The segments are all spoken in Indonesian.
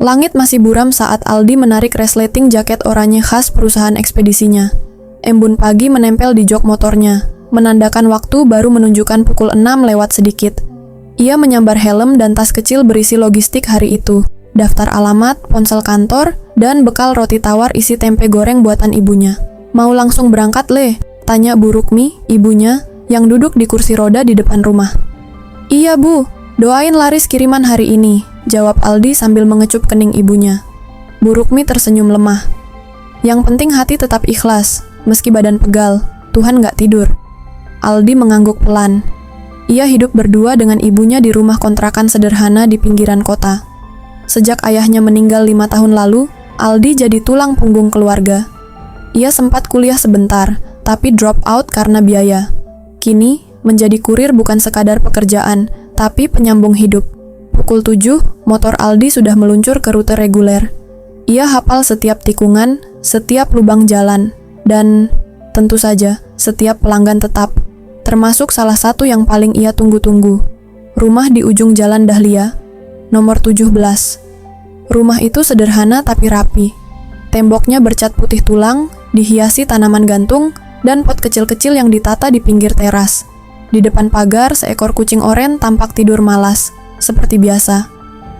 Langit masih buram saat Aldi menarik resleting jaket oranye khas perusahaan ekspedisinya. Embun pagi menempel di jok motornya, menandakan waktu baru menunjukkan pukul 6 lewat sedikit. Ia menyambar helm dan tas kecil berisi logistik hari itu, daftar alamat, ponsel kantor, dan bekal roti tawar isi tempe goreng buatan ibunya. "Mau langsung berangkat, Le?" tanya Bu Rukmi, ibunya, yang duduk di kursi roda di depan rumah. "Iya, Bu, doain laris kiriman hari ini," jawab Aldi sambil mengecup kening ibunya. Bu Rukmi tersenyum lemah. "Yang penting hati tetap ikhlas, meski badan pegal, Tuhan nggak tidur." Aldi mengangguk pelan. Ia hidup berdua dengan ibunya di rumah kontrakan sederhana di pinggiran kota. Sejak ayahnya meninggal 5 tahun lalu, Aldi jadi tulang punggung keluarga. Ia sempat kuliah sebentar, tapi drop out karena biaya. Kini, menjadi kurir bukan sekadar pekerjaan, tapi penyambung hidup. Pukul 7, motor Aldi sudah meluncur ke rute reguler. Ia hafal setiap tikungan, setiap lubang jalan, dan tentu saja setiap pelanggan tetap, termasuk salah satu yang paling ia tunggu-tunggu. Rumah di ujung Jalan Dahlia, nomor 17. Rumah itu sederhana tapi rapi. Temboknya bercat putih tulang, dihiasi tanaman gantung, dan pot kecil-kecil yang ditata di pinggir teras. Di depan pagar, seekor kucing oranye tampak tidur malas. Seperti biasa,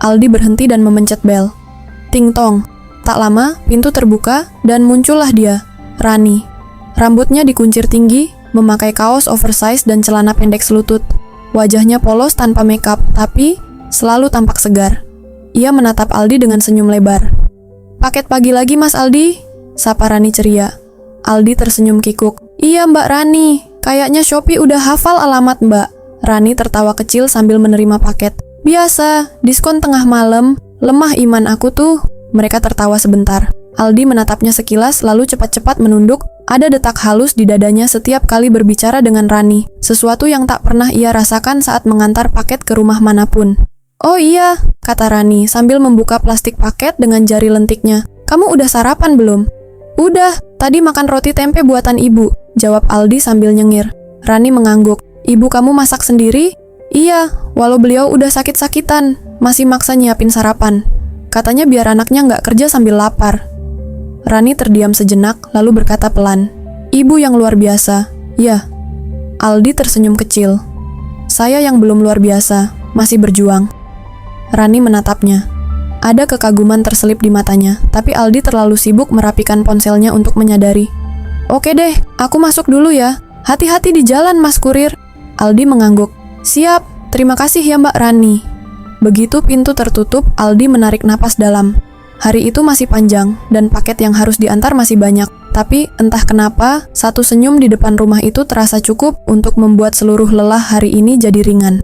Aldi berhenti dan memencet bel. Ting tong. Tak lama, pintu terbuka dan muncullah dia, Rani. Rambutnya dikuncir tinggi, memakai kaos oversize dan celana pendek selutut. Wajahnya polos tanpa makeup, tapi selalu tampak segar. Ia menatap Aldi dengan senyum lebar. "Paket pagi lagi, Mas Aldi?" sapa Rani ceria. Aldi tersenyum kikuk. "Iya, Mbak Rani. Kayaknya Shopee udah hafal alamat, Mbak." Rani tertawa kecil sambil menerima paket. "Biasa, diskon tengah malam. Lemah iman aku tuh." Mereka tertawa sebentar. Aldi menatapnya sekilas lalu cepat-cepat menunduk. Ada detak halus di dadanya setiap kali berbicara dengan Rani. Sesuatu yang tak pernah ia rasakan saat mengantar paket ke rumah manapun. "Oh iya," kata Rani sambil membuka plastik paket dengan jari lentiknya. "Kamu udah sarapan belum?" "Udah, tadi makan roti tempe buatan ibu," jawab Aldi sambil nyengir. Rani mengangguk. "Ibu kamu masak sendiri?" "Iya, walau beliau udah sakit-sakitan, masih maksa nyiapin sarapan. Katanya biar anaknya nggak kerja sambil lapar." Rani terdiam sejenak, lalu berkata pelan, "Ibu yang luar biasa." "Ya." Aldi tersenyum kecil. "Saya yang belum luar biasa, masih berjuang." Rani menatapnya. Ada kekaguman terselip di matanya, tapi Aldi terlalu sibuk merapikan ponselnya untuk menyadari. "Oke deh, aku masuk dulu ya. Hati-hati di jalan, Mas Kurir." Aldi mengangguk. "Siap, terima kasih ya Mbak Rani." Begitu pintu tertutup, Aldi menarik napas dalam. Hari itu masih panjang, dan paket yang harus diantar masih banyak. Tapi, entah kenapa, satu senyum di depan rumah itu terasa cukup untuk membuat seluruh lelah hari ini jadi ringan.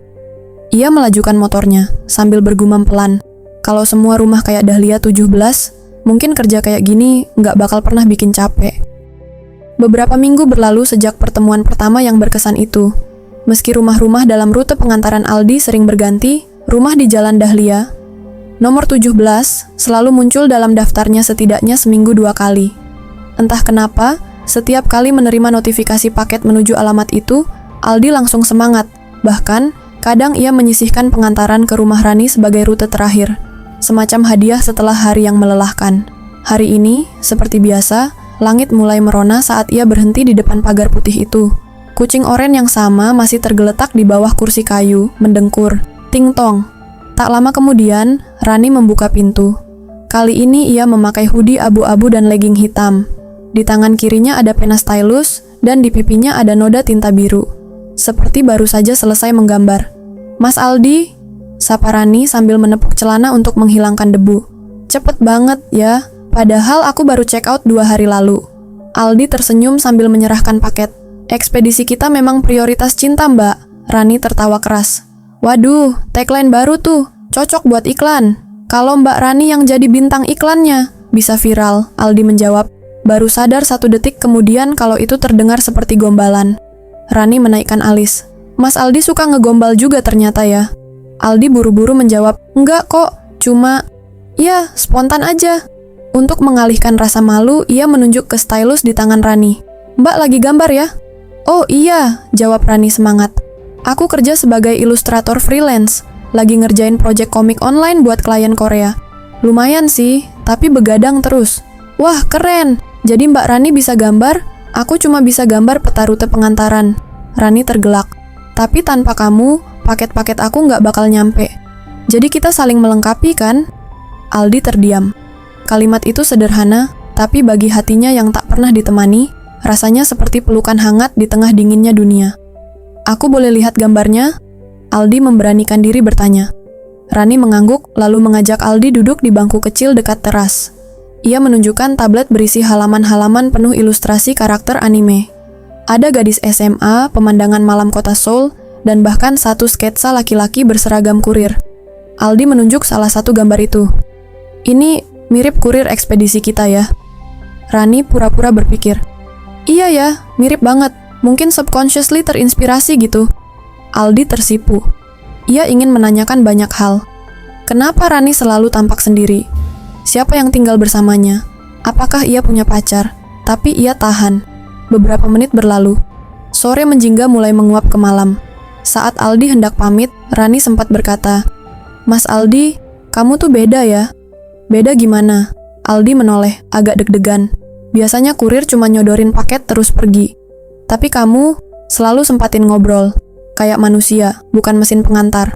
Ia melajukan motornya, sambil bergumam pelan. Kalau semua rumah kayak Dahlia 17, mungkin kerja kayak gini nggak bakal pernah bikin capek. Beberapa minggu berlalu sejak pertemuan pertama yang berkesan itu. Meski rumah-rumah dalam rute pengantaran Aldi sering berganti, rumah di Jalan Dahlia, nomor 17, selalu muncul dalam daftarnya setidaknya seminggu 2 kali. Entah kenapa, setiap kali menerima notifikasi paket menuju alamat itu, Aldi langsung semangat. Bahkan, kadang ia menyisihkan pengantaran ke rumah Rani sebagai rute terakhir. Semacam hadiah setelah hari yang melelahkan. Hari ini, seperti biasa, langit mulai merona saat ia berhenti di depan pagar putih itu. Kucing oranye yang sama masih tergeletak di bawah kursi kayu, mendengkur. Ting tong. Tak lama kemudian, Rani membuka pintu. Kali ini ia memakai hoodie abu-abu dan legging hitam. Di tangan kirinya ada pena stylus, dan di pipinya ada noda tinta biru. Seperti baru saja selesai menggambar. "Mas Aldi?" sapa Rani sambil menepuk celana untuk menghilangkan debu. "Cepet banget ya, padahal aku baru check out 2 hari lalu." Aldi tersenyum sambil menyerahkan paket. "Ekspedisi kita memang prioritas cinta, Mbak." Rani tertawa keras. "Waduh, tagline baru tuh, cocok buat iklan. Kalau Mbak Rani yang jadi bintang iklannya, bisa viral." Aldi menjawab, baru sadar 1 detik kemudian kalau itu terdengar seperti gombalan. Rani menaikkan alis. "Mas Aldi suka ngegombal juga ternyata ya." Aldi buru-buru menjawab, "Enggak kok, cuma..." "Ya, spontan aja." Untuk mengalihkan rasa malu, ia menunjuk ke stylus di tangan Rani. "Mbak lagi gambar ya?" "Oh iya," jawab Rani semangat. "Aku kerja sebagai ilustrator freelance, lagi ngerjain project komik online buat klien Korea." Lumayan sih, tapi begadang terus. Wah, keren! Jadi Mbak Rani bisa gambar, aku cuma bisa gambar peta rute pengantaran. Rani tergelak. Tapi tanpa kamu, paket-paket aku nggak bakal nyampe. Jadi kita saling melengkapi kan? Aldi terdiam. Kalimat itu sederhana, tapi bagi hatinya yang tak pernah ditemani, rasanya seperti pelukan hangat di tengah dinginnya dunia. Aku boleh lihat gambarnya? Aldi memberanikan diri bertanya. Rani mengangguk lalu mengajak Aldi duduk di bangku kecil dekat teras. Ia menunjukkan tablet berisi halaman-halaman penuh ilustrasi karakter anime. Ada gadis SMA, pemandangan malam kota Seoul, dan bahkan satu sketsa laki-laki berseragam kurir. Aldi menunjuk salah satu gambar itu. Ini mirip kurir ekspedisi kita ya. Rani pura-pura berpikir. Iya ya, mirip banget. Mungkin subconsciously terinspirasi gitu. Aldi tersipu. Ia ingin menanyakan banyak hal. Kenapa Rani selalu tampak sendiri? Siapa yang tinggal bersamanya? Apakah ia punya pacar? Tapi ia tahan. Beberapa menit berlalu. Sore menjingga mulai menguap ke malam. Saat Aldi hendak pamit, Rani sempat berkata, "Mas Aldi, kamu tuh beda ya." "Beda gimana?" Aldi menoleh, agak deg-degan. Biasanya kurir cuma nyodorin paket terus pergi. Tapi kamu selalu sempatin ngobrol. Kayak manusia, bukan mesin pengantar.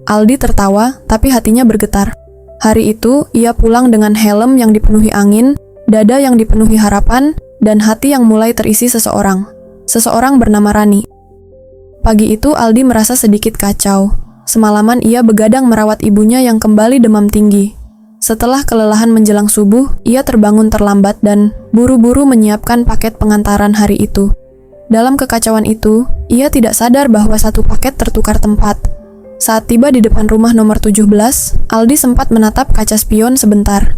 Aldi tertawa, tapi hatinya bergetar. Hari itu, ia pulang dengan helm yang dipenuhi angin, dada yang dipenuhi harapan, dan hati yang mulai terisi seseorang. Seseorang bernama Rani. Pagi itu, Aldi merasa sedikit kacau. Semalaman ia begadang merawat ibunya yang kembali demam tinggi. Setelah kelelahan menjelang subuh, ia terbangun terlambat dan buru-buru menyiapkan paket pengantaran hari itu. Dalam kekacauan itu, ia tidak sadar bahwa satu paket tertukar tempat. Saat tiba di depan rumah nomor 17, Aldi sempat menatap kaca spion sebentar.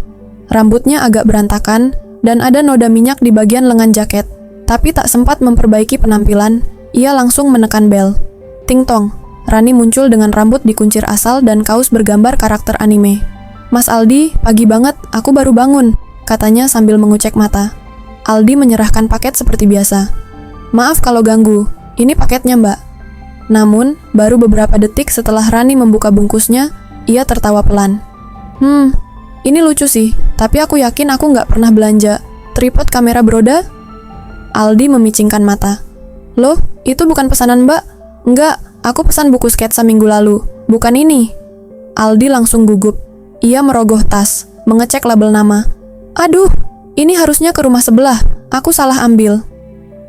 Rambutnya agak berantakan, dan ada noda minyak di bagian lengan jaket. Tapi tak sempat memperbaiki penampilan, ia langsung menekan bel. Ting tong, Rani muncul dengan rambut dikuncir asal dan kaos bergambar karakter anime. "Mas Aldi, pagi banget, aku baru bangun," katanya sambil mengucek mata. Aldi menyerahkan paket seperti biasa. "Maaf kalau ganggu, ini paketnya Mbak." Namun, baru beberapa detik setelah Rani membuka bungkusnya, ia tertawa pelan. Ini lucu sih, tapi aku yakin aku nggak pernah belanja. Tripod kamera Broda?" Aldi memicingkan mata. "Loh, itu bukan pesanan Mbak?" "Enggak, aku pesan buku sketsa minggu lalu, bukan ini." Aldi langsung gugup. Ia merogoh tas, mengecek label nama. "Aduh, ini harusnya ke rumah sebelah, aku salah ambil."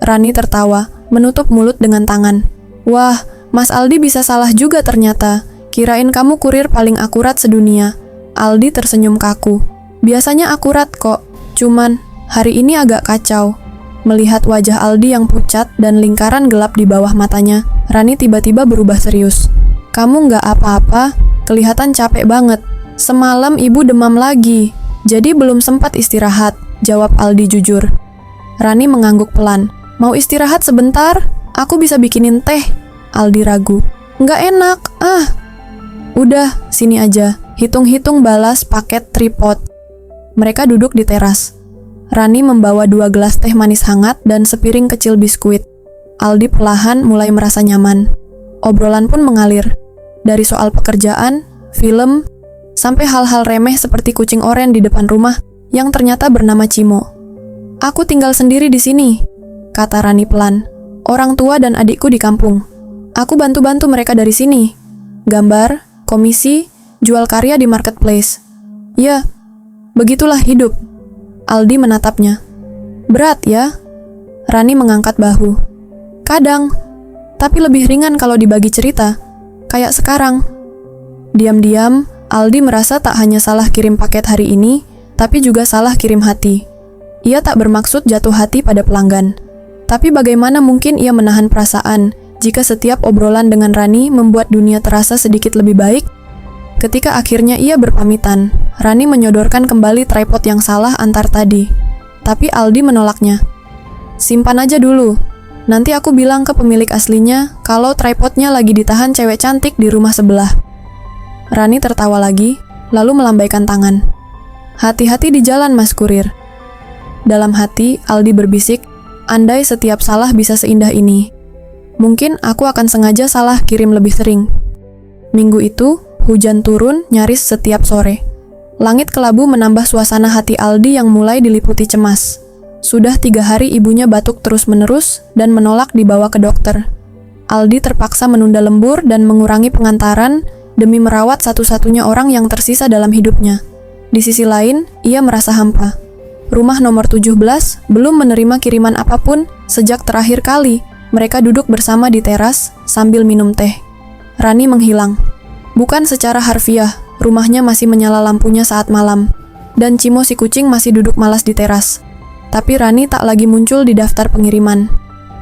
Rani tertawa, menutup mulut dengan tangan. "Wah, Mas Aldi bisa salah juga ternyata. Kirain kamu kurir paling akurat sedunia." Aldi tersenyum kaku. "Biasanya akurat kok, cuman hari ini agak kacau." Melihat wajah Aldi yang pucat dan lingkaran gelap di bawah matanya, Rani tiba-tiba berubah serius. "Kamu nggak apa-apa, kelihatan capek banget. Semalam ibu demam lagi, jadi belum sempat istirahat," jawab Aldi jujur. Rani mengangguk pelan. "Mau istirahat sebentar? Aku bisa bikinin teh." Aldi ragu. "Nggak enak, Udah, sini aja. Hitung-hitung balas paket tripod." Mereka duduk di teras. Rani membawa 2 gelas teh manis hangat dan sepiring kecil biskuit. Aldi perlahan mulai merasa nyaman. Obrolan pun mengalir. Dari soal pekerjaan, film, sampai hal-hal remeh seperti kucing oren di depan rumah yang ternyata bernama Cimo. "Aku tinggal sendiri di sini," kata Rani pelan. "Orang tua dan adikku di kampung. Aku bantu-bantu mereka dari sini. Gambar, komisi, jual karya di marketplace. Ya, begitulah hidup." Aldi menatapnya. "Berat ya?" Rani mengangkat bahu. "Kadang, tapi lebih ringan kalau dibagi cerita. Kayak sekarang." Diam-diam, Aldi merasa tak hanya salah kirim paket hari ini, tapi juga salah kirim hati. Ia tak bermaksud jatuh hati pada pelanggan. Tapi bagaimana mungkin ia menahan perasaan jika setiap obrolan dengan Rani membuat dunia terasa sedikit lebih baik? Ketika akhirnya ia berpamitan, Rani menyodorkan kembali tripod yang salah antar tadi. Tapi Aldi menolaknya. "Simpan aja dulu. Nanti aku bilang ke pemilik aslinya kalau tripodnya lagi ditahan cewek cantik di rumah sebelah." Rani tertawa lagi, lalu melambaikan tangan. "Hati-hati di jalan, Mas Kurir." Dalam hati, Aldi berbisik, andai setiap salah bisa seindah ini. Mungkin aku akan sengaja salah kirim lebih sering. Minggu itu, hujan turun nyaris setiap sore. Langit kelabu menambah suasana hati Aldi yang mulai diliputi cemas. Sudah 3 hari ibunya batuk terus-menerus dan menolak dibawa ke dokter. Aldi terpaksa menunda lembur dan mengurangi pengantaran demi merawat satu-satunya orang yang tersisa dalam hidupnya. Di sisi lain, ia merasa hampa. Rumah nomor 17 belum menerima kiriman apapun sejak terakhir kali mereka duduk bersama di teras sambil minum teh. Rani menghilang. Bukan secara harfiah, rumahnya masih menyala lampunya saat malam, dan Cimo si kucing masih duduk malas di teras. Tapi Rani tak lagi muncul di daftar pengiriman.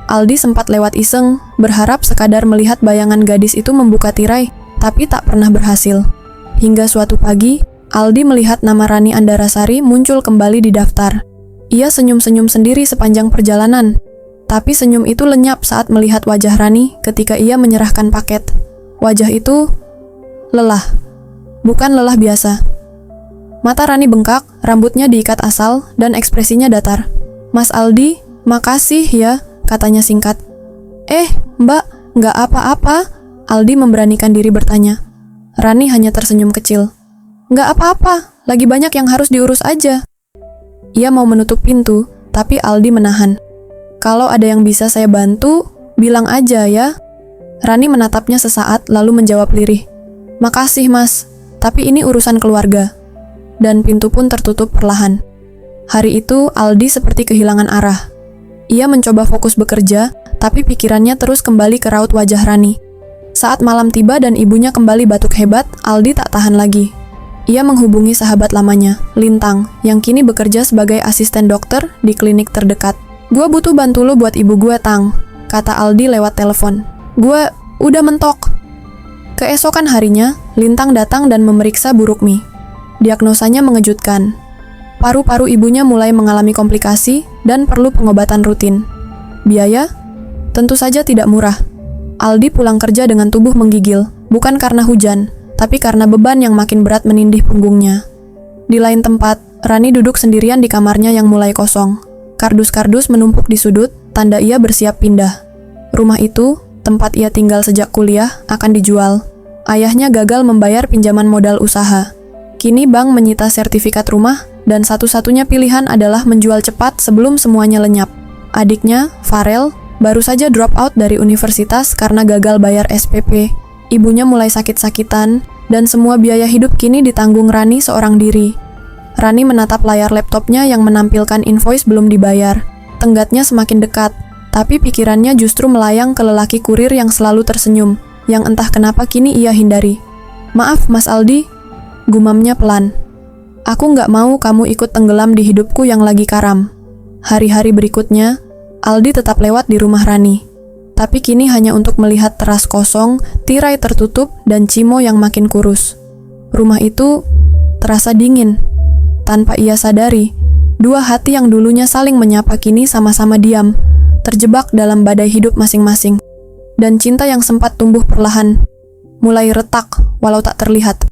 Aldi sempat lewat iseng, berharap sekadar melihat bayangan gadis itu membuka tirai, tapi tak pernah berhasil. Hingga suatu pagi, Aldi melihat nama Rani Andarasari muncul kembali di daftar. Ia senyum-senyum sendiri sepanjang perjalanan, tapi senyum itu lenyap saat melihat wajah Rani ketika ia menyerahkan paket. Wajah itu lelah. Bukan lelah biasa. Mata Rani bengkak, rambutnya diikat asal, dan ekspresinya datar. "Mas Aldi, makasih ya," katanya singkat. Mbak, nggak apa-apa," Aldi memberanikan diri bertanya. Rani hanya tersenyum kecil. "Nggak apa-apa, lagi banyak yang harus diurus aja." Ia mau menutup pintu, tapi Aldi menahan. "Kalau ada yang bisa saya bantu, bilang aja ya." Rani menatapnya sesaat lalu menjawab lirih. "Makasih mas, tapi ini urusan keluarga." Dan pintu pun tertutup perlahan. Hari itu Aldi seperti kehilangan arah. Ia mencoba fokus bekerja, tapi pikirannya terus kembali ke raut wajah Rani. Saat malam tiba dan ibunya kembali batuk hebat, Aldi tak tahan lagi. Ia menghubungi sahabat lamanya, Lintang, yang kini bekerja sebagai asisten dokter di klinik terdekat. "Gua butuh bantu lo buat ibu gua, Tang," kata Aldi lewat telepon. "Gua udah mentok." Keesokan harinya, Lintang datang dan memeriksa Bu Rukmi. Diagnosanya mengejutkan. Paru-paru ibunya mulai mengalami komplikasi dan perlu pengobatan rutin. Biaya? Tentu saja tidak murah. Aldi pulang kerja dengan tubuh menggigil, bukan karena hujan, tapi karena beban yang makin berat menindih punggungnya. Di lain tempat, Rani duduk sendirian di kamarnya yang mulai kosong. Kardus-kardus menumpuk di sudut, tanda ia bersiap pindah. Rumah itu, tempat ia tinggal sejak kuliah, akan dijual. Ayahnya gagal membayar pinjaman modal usaha. Kini bank menyita sertifikat rumah, dan satu-satunya pilihan adalah menjual cepat sebelum semuanya lenyap. Adiknya, Farel, baru saja drop out dari universitas karena gagal bayar SPP. Ibunya mulai sakit-sakitan, dan semua biaya hidup kini ditanggung Rani seorang diri. Rani menatap layar laptopnya yang menampilkan invoice belum dibayar. Tenggatnya semakin dekat, tapi pikirannya justru melayang ke lelaki kurir yang selalu tersenyum, yang entah kenapa kini ia hindari. "Maaf, Mas Aldi," gumamnya pelan. "Aku nggak mau kamu ikut tenggelam di hidupku yang lagi karam." Hari-hari berikutnya, Aldi tetap lewat di rumah Rani. Tapi kini hanya untuk melihat teras kosong, tirai tertutup, dan Cimo yang makin kurus. Rumah itu terasa dingin. Tanpa ia sadari, dua hati yang dulunya saling menyapa kini sama-sama diam, terjebak dalam badai hidup masing-masing. Dan cinta yang sempat tumbuh perlahan, mulai retak walau tak terlihat.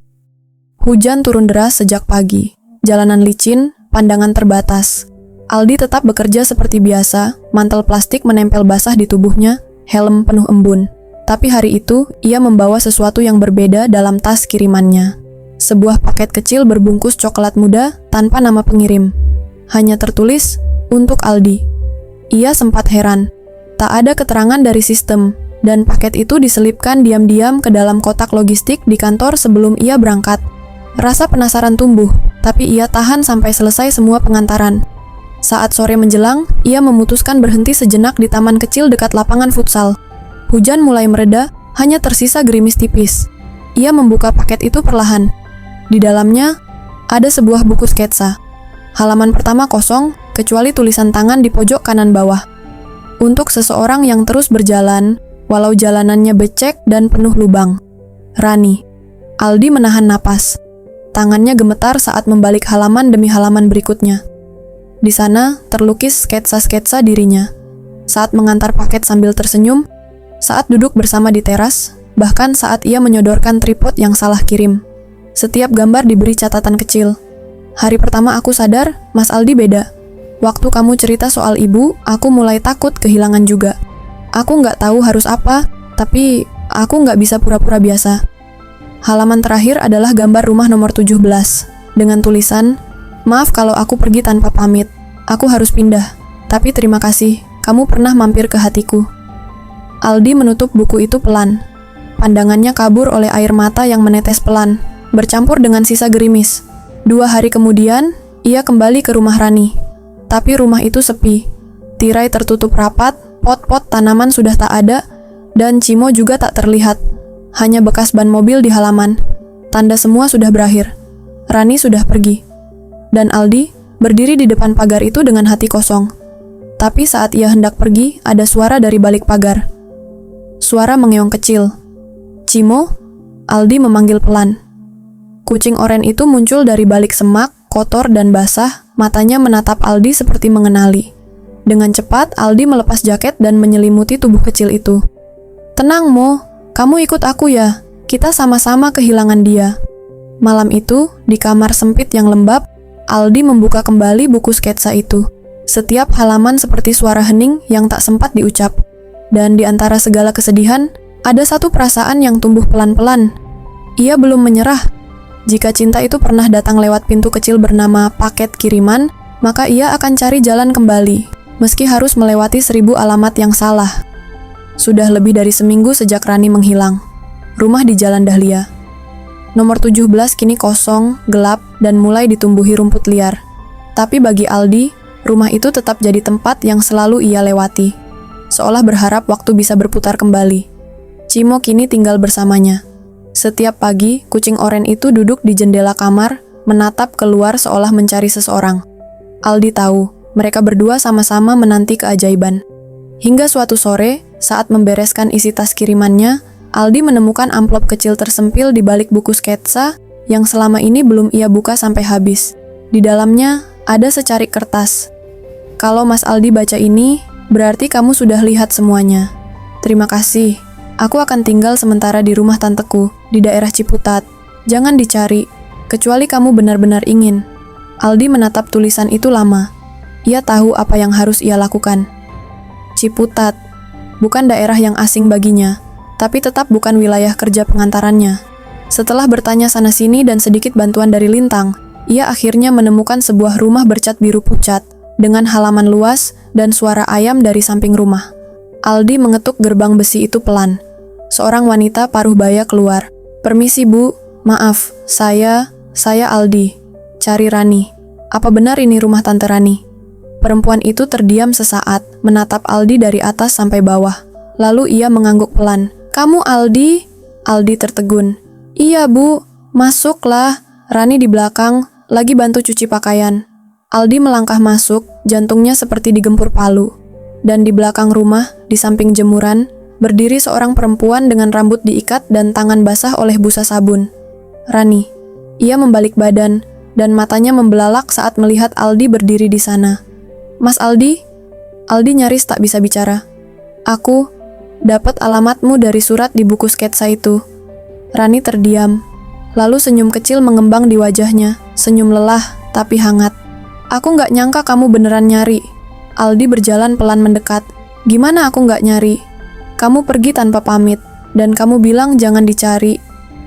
Hujan turun deras sejak pagi. Jalanan licin, pandangan terbatas. Aldi tetap bekerja seperti biasa, mantel plastik menempel basah di tubuhnya, helm penuh embun. Tapi hari itu, ia membawa sesuatu yang berbeda dalam tas kirimannya. Sebuah paket kecil berbungkus coklat muda tanpa nama pengirim. Hanya tertulis, "Untuk Aldi." Ia sempat heran. Tak ada keterangan dari sistem, dan paket itu diselipkan diam-diam ke dalam kotak logistik di kantor sebelum ia berangkat. Rasa penasaran tumbuh, tapi ia tahan sampai selesai semua pengantaran. Saat sore menjelang, ia memutuskan berhenti sejenak di taman kecil dekat lapangan futsal. Hujan mulai mereda, hanya tersisa gerimis tipis. Ia membuka paket itu perlahan. Di dalamnya, ada sebuah buku sketsa. Halaman pertama kosong, kecuali tulisan tangan di pojok kanan bawah. Untuk seseorang yang terus berjalan, walau jalanannya becek dan penuh lubang. Rani. Aldi menahan napas. Tangannya gemetar saat membalik halaman demi halaman berikutnya. Di sana terlukis sketsa-sketsa dirinya. Saat mengantar paket sambil tersenyum, saat duduk bersama di teras, bahkan saat ia menyodorkan tripod yang salah kirim. Setiap gambar diberi catatan kecil. "Hari pertama aku sadar, Mas Aldi beda. Waktu kamu cerita soal ibu, aku mulai takut kehilangan juga. Aku nggak tahu harus apa, tapi aku nggak bisa pura-pura biasa." Halaman terakhir adalah gambar rumah nomor 17. dengan tulisan, "Maaf kalau aku pergi tanpa pamit. Aku harus pindah. Tapi terima kasih, kamu pernah mampir ke hatiku." Aldi menutup buku itu pelan. Pandangannya kabur oleh air mata yang menetes pelan, bercampur dengan sisa gerimis. 2 hari kemudian, ia kembali ke rumah Rani. Tapi rumah itu sepi. Tirai tertutup rapat, pot-pot tanaman sudah tak ada, dan Cimo juga tak terlihat. Hanya bekas ban mobil di halaman. Tanda semua sudah berakhir. Rani sudah pergi. Dan Aldi berdiri di depan pagar itu dengan hati kosong. Tapi saat ia hendak pergi, ada suara dari balik pagar. Suara mengeong kecil. "Cimo?" Aldi memanggil pelan. Kucing oranye itu muncul dari balik semak, kotor dan basah, matanya menatap Aldi seperti mengenali. Dengan cepat, Aldi melepas jaket dan menyelimuti tubuh kecil itu. "Tenang, Mo. Kamu ikut aku ya. Kita sama-sama kehilangan dia." Malam itu, di kamar sempit yang lembab, Aldi membuka kembali buku sketsa itu. Setiap halaman seperti suara hening yang tak sempat diucap. Dan di antara segala kesedihan, ada satu perasaan yang tumbuh pelan-pelan. Ia belum menyerah. Jika cinta itu pernah datang lewat pintu kecil bernama paket kiriman, maka ia akan cari jalan kembali, meski harus melewati 1000 alamat yang salah. Sudah lebih dari seminggu sejak Rani menghilang. Rumah di Jalan Dahlia. Nomor 17 kini kosong, gelap, dan mulai ditumbuhi rumput liar. Tapi bagi Aldi, rumah itu tetap jadi tempat yang selalu ia lewati. Seolah berharap waktu bisa berputar kembali. Cimo kini tinggal bersamanya. Setiap pagi, kucing oranye itu duduk di jendela kamar, menatap keluar seolah mencari seseorang. Aldi tahu, mereka berdua sama-sama menanti keajaiban. Hingga suatu sore, saat membereskan isi tas kirimannya, Aldi menemukan amplop kecil tersempil di balik buku sketsa yang selama ini belum ia buka sampai habis. Di dalamnya ada secarik kertas. "Kalau Mas Aldi baca ini, berarti kamu sudah lihat semuanya. Terima kasih. Aku akan tinggal sementara di rumah tanteku, di daerah Ciputat. Jangan dicari, kecuali kamu benar-benar ingin." Aldi menatap tulisan itu lama. Ia tahu apa yang harus ia lakukan. Ciputat, bukan daerah yang asing baginya, tapi tetap bukan wilayah kerja pengantarannya. Setelah bertanya sana-sini dan sedikit bantuan dari Lintang, ia akhirnya menemukan sebuah rumah bercat biru pucat, dengan halaman luas dan suara ayam dari samping rumah. Aldi mengetuk gerbang besi itu pelan. Seorang wanita paruh baya keluar. "Permisi, Bu. Maaf, saya Aldi. Cari Rani. Apa benar ini rumah Tante Rani?" Perempuan itu terdiam sesaat, menatap Aldi dari atas sampai bawah. Lalu ia mengangguk pelan. "Kamu Aldi?" Aldi tertegun. "Iya, Bu. Masuklah." Rani di belakang, lagi bantu cuci pakaian. Aldi melangkah masuk, jantungnya seperti digempur palu. Dan di belakang rumah, di samping jemuran, berdiri seorang perempuan dengan rambut diikat dan tangan basah oleh busa sabun. "Rani." Ia membalik badan, dan matanya membelalak saat melihat Aldi berdiri di sana. "Mas Aldi?" Aldi nyaris tak bisa bicara. "Aku dapat alamatmu dari surat di buku sketsa itu." Rani terdiam, lalu senyum kecil mengembang di wajahnya, senyum lelah tapi hangat. "Aku nggak nyangka kamu beneran nyari." Aldi berjalan pelan mendekat. "Gimana aku nggak nyari? Kamu pergi tanpa pamit, dan kamu bilang jangan dicari.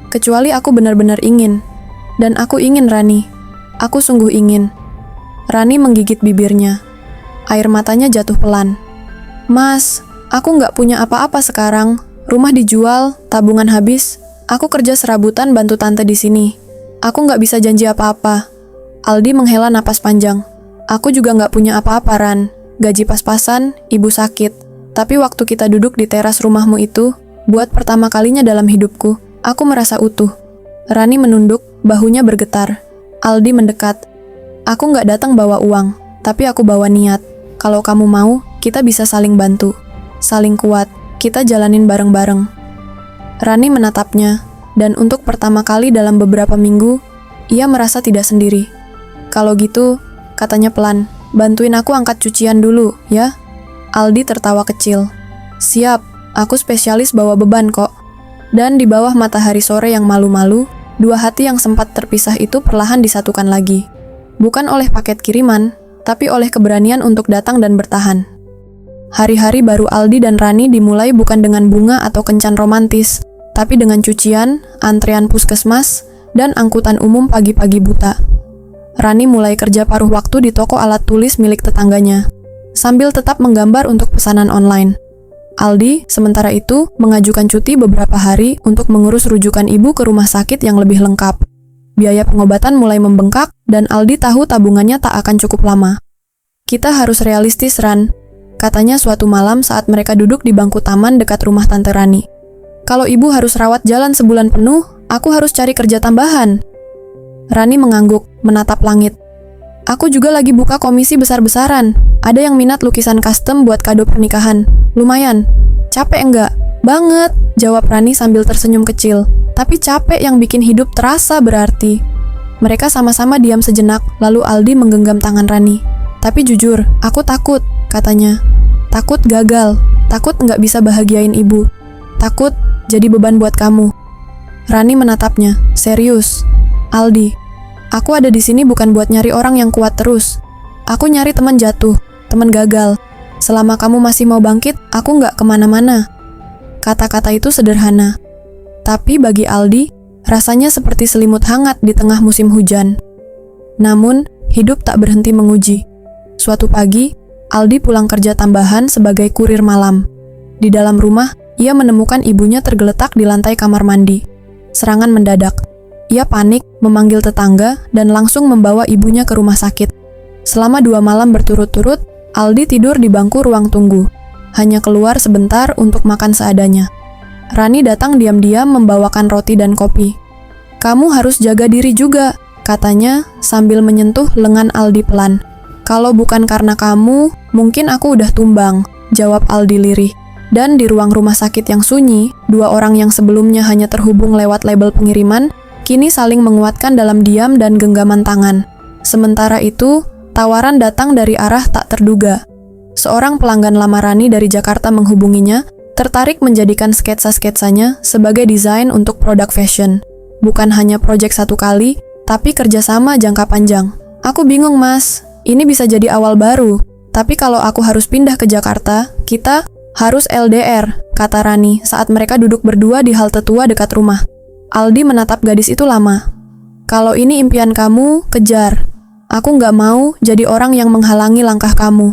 Kecuali aku benar-benar ingin. Dan aku ingin, Rani. Aku sungguh ingin." Rani menggigit bibirnya. Air matanya jatuh pelan. "Mas, aku nggak punya apa-apa sekarang. Rumah dijual, tabungan habis. Aku kerja serabutan bantu tante di sini. Aku nggak bisa janji apa-apa." Aldi menghela napas panjang. "Aku juga nggak punya apa-apa, Ran. Gaji pas-pasan, ibu sakit. Tapi waktu kita duduk di teras rumahmu itu, buat pertama kalinya dalam hidupku, aku merasa utuh." Rani menunduk, bahunya bergetar. Aldi mendekat. "Aku nggak datang bawa uang, tapi aku bawa niat. Kalau kamu mau, kita bisa saling bantu. Saling kuat, kita jalanin bareng-bareng." Rani menatapnya, dan untuk pertama kali dalam beberapa minggu, ia merasa tidak sendiri. "Kalau gitu," katanya pelan, "bantuin aku angkat cucian dulu, ya?" Aldi tertawa kecil. "Siap, aku spesialis bawa beban kok." Dan di bawah matahari sore yang malu-malu, dua hati yang sempat terpisah itu perlahan disatukan lagi. Bukan oleh paket kiriman, tapi oleh keberanian untuk datang dan bertahan. Hari-hari baru Aldi dan Rani dimulai bukan dengan bunga atau kencan romantis, tapi dengan cucian, antrean puskesmas, dan angkutan umum pagi-pagi buta. Rani mulai kerja paruh waktu di toko alat tulis milik tetangganya, sambil tetap menggambar untuk pesanan online. Aldi, sementara itu, mengajukan cuti beberapa hari untuk mengurus rujukan ibu ke rumah sakit yang lebih lengkap. Biaya pengobatan mulai membengkak, dan Aldi tahu tabungannya tak akan cukup lama. "Kita harus realistis, Ran," katanya suatu malam saat mereka duduk di bangku taman dekat rumah Tante Rani. "Kalau ibu harus rawat jalan sebulan penuh, aku harus cari kerja tambahan." Rani mengangguk, menatap langit. "Aku juga lagi buka komisi besar-besaran. Ada yang minat lukisan custom buat kado pernikahan. Lumayan. Capek enggak?" "Banget," jawab Rani sambil tersenyum kecil. "Tapi capek yang bikin hidup terasa berarti." Mereka sama-sama diam sejenak, lalu Aldi menggenggam tangan Rani. "Tapi jujur, aku takut," katanya. "Takut gagal, takut nggak bisa bahagiain ibu, takut jadi beban buat kamu." Rani menatapnya, serius. "Aldi, aku ada di sini bukan buat nyari orang yang kuat terus. Aku nyari teman jatuh, teman gagal. Selama kamu masih mau bangkit, aku nggak kemana-mana." Kata-kata itu sederhana, tapi bagi Aldi, rasanya seperti selimut hangat di tengah musim hujan. Namun, hidup tak berhenti menguji. Suatu pagi, Aldi pulang kerja tambahan sebagai kurir malam. Di dalam rumah, ia menemukan ibunya tergeletak di lantai kamar mandi. Serangan mendadak. Ia panik, memanggil tetangga, dan langsung membawa ibunya ke rumah sakit. Selama 2 malam berturut-turut, Aldi tidur di bangku ruang tunggu. Hanya keluar sebentar untuk makan seadanya. Rani datang diam-diam membawakan roti dan kopi. "Kamu harus jaga diri juga," katanya sambil menyentuh lengan Aldi pelan. "Kalau bukan karena kamu, mungkin aku udah tumbang," jawab Aldi lirih. Dan di ruang rumah sakit yang sunyi, 2 orang yang sebelumnya hanya terhubung lewat label pengiriman, kini saling menguatkan dalam diam dan genggaman tangan. Sementara itu, tawaran datang dari arah tak terduga. Seorang pelanggan lama Rani dari Jakarta menghubunginya, tertarik menjadikan sketsa-sketsanya sebagai desain untuk produk fashion. Bukan hanya proyek 1 kali, tapi kerjasama jangka panjang. "Aku bingung, Mas. Ini bisa jadi awal baru. Tapi kalau aku harus pindah ke Jakarta, kita harus LDR," kata Rani saat mereka duduk berdua di halte tua dekat rumah. Aldi menatap gadis itu lama. "Kalau ini impian kamu, kejar. Aku nggak mau jadi orang yang menghalangi langkah kamu."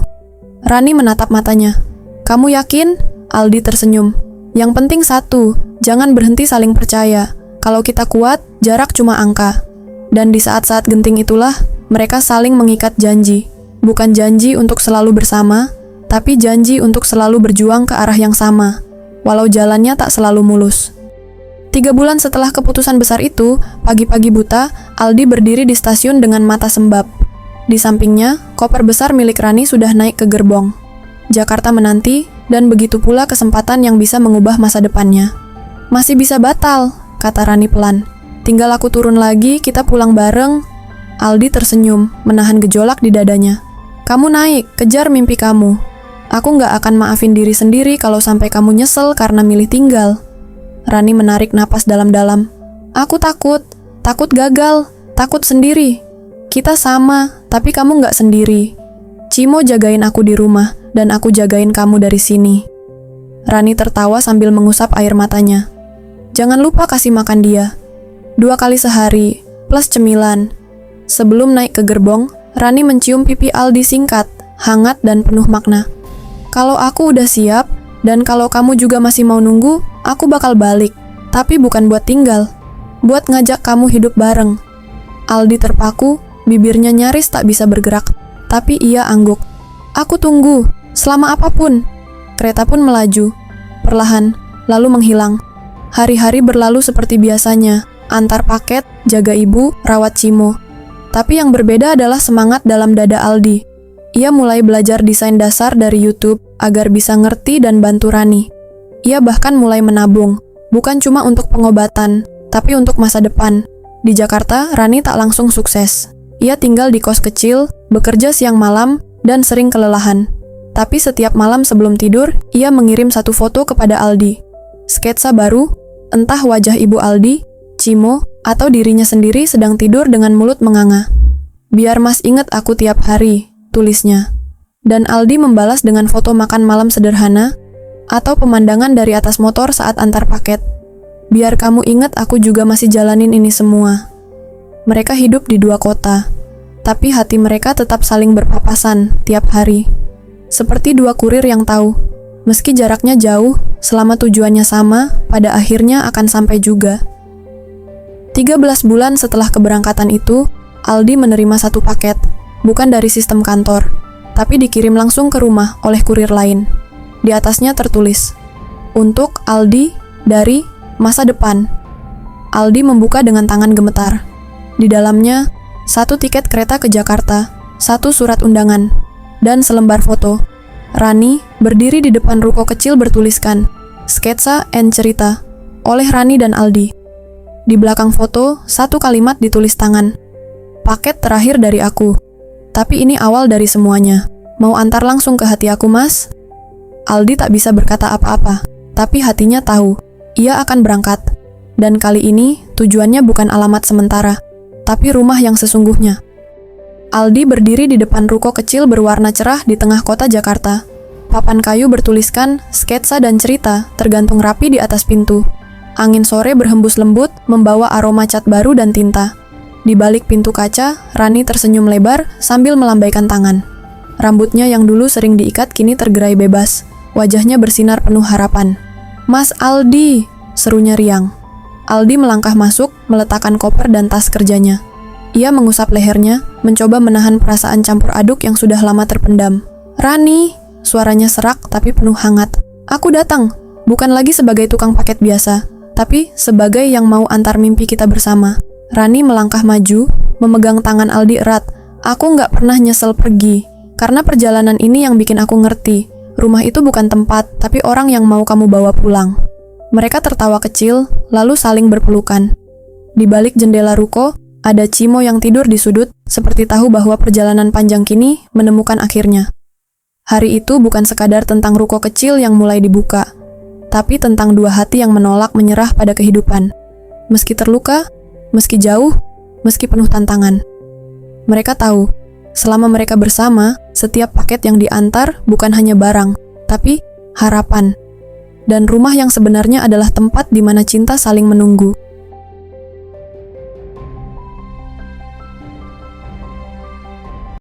Rani menatap matanya. "Kamu yakin?" Aldi tersenyum. "Yang penting satu, jangan berhenti saling percaya. Kalau kita kuat, jarak cuma angka." Dan di saat-saat genting itulah, mereka saling mengikat janji. Bukan janji untuk selalu bersama, tapi janji untuk selalu berjuang ke arah yang sama, walau jalannya tak selalu mulus. 3 bulan setelah keputusan besar itu, pagi-pagi buta, Aldi berdiri di stasiun dengan mata sembab. Di sampingnya, koper besar milik Rani sudah naik ke gerbong. Jakarta menanti, dan begitu pula kesempatan yang bisa mengubah masa depannya. "Masih bisa batal," kata Rani pelan. "Tinggal aku turun lagi, kita pulang bareng." Aldi tersenyum, menahan gejolak di dadanya. "Kamu naik, kejar mimpi kamu. Aku nggak akan maafin diri sendiri kalau sampai kamu nyesel karena milih tinggal." Rani menarik napas dalam-dalam. "Aku takut gagal, takut sendiri. Kita sama, tapi kamu nggak sendiri. Cimo jagain aku di rumah, dan aku jagain kamu dari sini." Rani tertawa sambil mengusap air matanya. "Jangan lupa kasih makan dia. 2 kali sehari, plus cemilan." Sebelum naik ke gerbong, Rani mencium pipi Aldi singkat, hangat dan penuh makna. "Kalau aku udah siap, dan kalau kamu juga masih mau nunggu, aku bakal balik. Tapi bukan buat tinggal, buat ngajak kamu hidup bareng." Aldi terpaku, bibirnya nyaris tak bisa bergerak, tapi ia angguk. "Aku tunggu, selama apapun." Kereta pun melaju, perlahan, lalu menghilang. Hari-hari berlalu seperti biasanya, antar paket, jaga ibu, rawat Cimo. Tapi yang berbeda adalah semangat dalam dada Aldi. Ia mulai belajar desain dasar dari YouTube agar bisa ngerti dan bantu Rani. Ia bahkan mulai menabung, bukan cuma untuk pengobatan, tapi untuk masa depan. Di Jakarta, Rani tak langsung sukses. Ia tinggal di kos kecil, bekerja siang malam, dan sering kelelahan. Tapi setiap malam sebelum tidur, ia mengirim 1 foto kepada Aldi. Sketsa baru, entah wajah ibu Aldi, Cimo, atau dirinya sendiri sedang tidur dengan mulut menganga. "Biar Mas inget aku tiap hari," tulisnya. Dan Aldi membalas dengan foto makan malam sederhana, atau pemandangan dari atas motor saat antar paket. "Biar kamu inget aku juga masih jalanin ini semua." Mereka hidup di dua kota, tapi hati mereka tetap saling berpapasan tiap hari. Seperti dua kurir yang tahu, meski jaraknya jauh, selama tujuannya sama, pada akhirnya akan sampai juga. 13 bulan setelah keberangkatan itu, Aldi menerima satu paket, bukan dari sistem kantor, tapi dikirim langsung ke rumah oleh kurir lain. Di atasnya tertulis, "Untuk Aldi dari masa depan." Aldi membuka dengan tangan gemetar. Di dalamnya, satu tiket kereta ke Jakarta, satu surat undangan, dan selembar foto. Rani berdiri di depan ruko kecil bertuliskan, "Sketsa and Cerita," oleh Rani dan Aldi. Di belakang foto, satu kalimat ditulis tangan. "Paket terakhir dari aku. Tapi ini awal dari semuanya. Mau antar langsung ke hati aku, Mas?" Aldi tak bisa berkata apa-apa, tapi hatinya tahu, ia akan berangkat. Dan kali ini, tujuannya bukan alamat sementara, tapi rumah yang sesungguhnya. Aldi berdiri di depan ruko kecil berwarna cerah di tengah kota Jakarta. Papan kayu bertuliskan sketsa dan cerita tergantung rapi di atas pintu. Angin sore berhembus lembut, membawa aroma cat baru dan tinta. Di balik pintu kaca, Rani tersenyum lebar sambil melambaikan tangan. Rambutnya yang dulu sering diikat kini tergerai bebas. Wajahnya bersinar penuh harapan. "Mas Aldi!" serunya riang. Aldi melangkah masuk, meletakkan koper dan tas kerjanya. Ia mengusap lehernya, mencoba menahan perasaan campur aduk yang sudah lama terpendam. "Rani!" Suaranya serak tapi penuh hangat. "Aku datang, bukan lagi sebagai tukang paket biasa, tapi sebagai yang mau antar mimpi kita bersama." Rani melangkah maju, memegang tangan Aldi erat. "Aku nggak pernah nyesel pergi, karena perjalanan ini yang bikin aku ngerti. Rumah itu bukan tempat, tapi orang yang mau kamu bawa pulang." Mereka tertawa kecil, lalu saling berpelukan. Di balik jendela ruko, ada Cimo yang tidur di sudut, seperti tahu bahwa perjalanan panjang kini menemukan akhirnya. Hari itu bukan sekadar tentang ruko kecil yang mulai dibuka, tapi tentang dua hati yang menolak menyerah pada kehidupan. Meski terluka, meski jauh, meski penuh tantangan. Mereka tahu, selama mereka bersama, setiap paket yang diantar bukan hanya barang, tapi harapan. Dan rumah yang sebenarnya adalah tempat di mana cinta saling menunggu.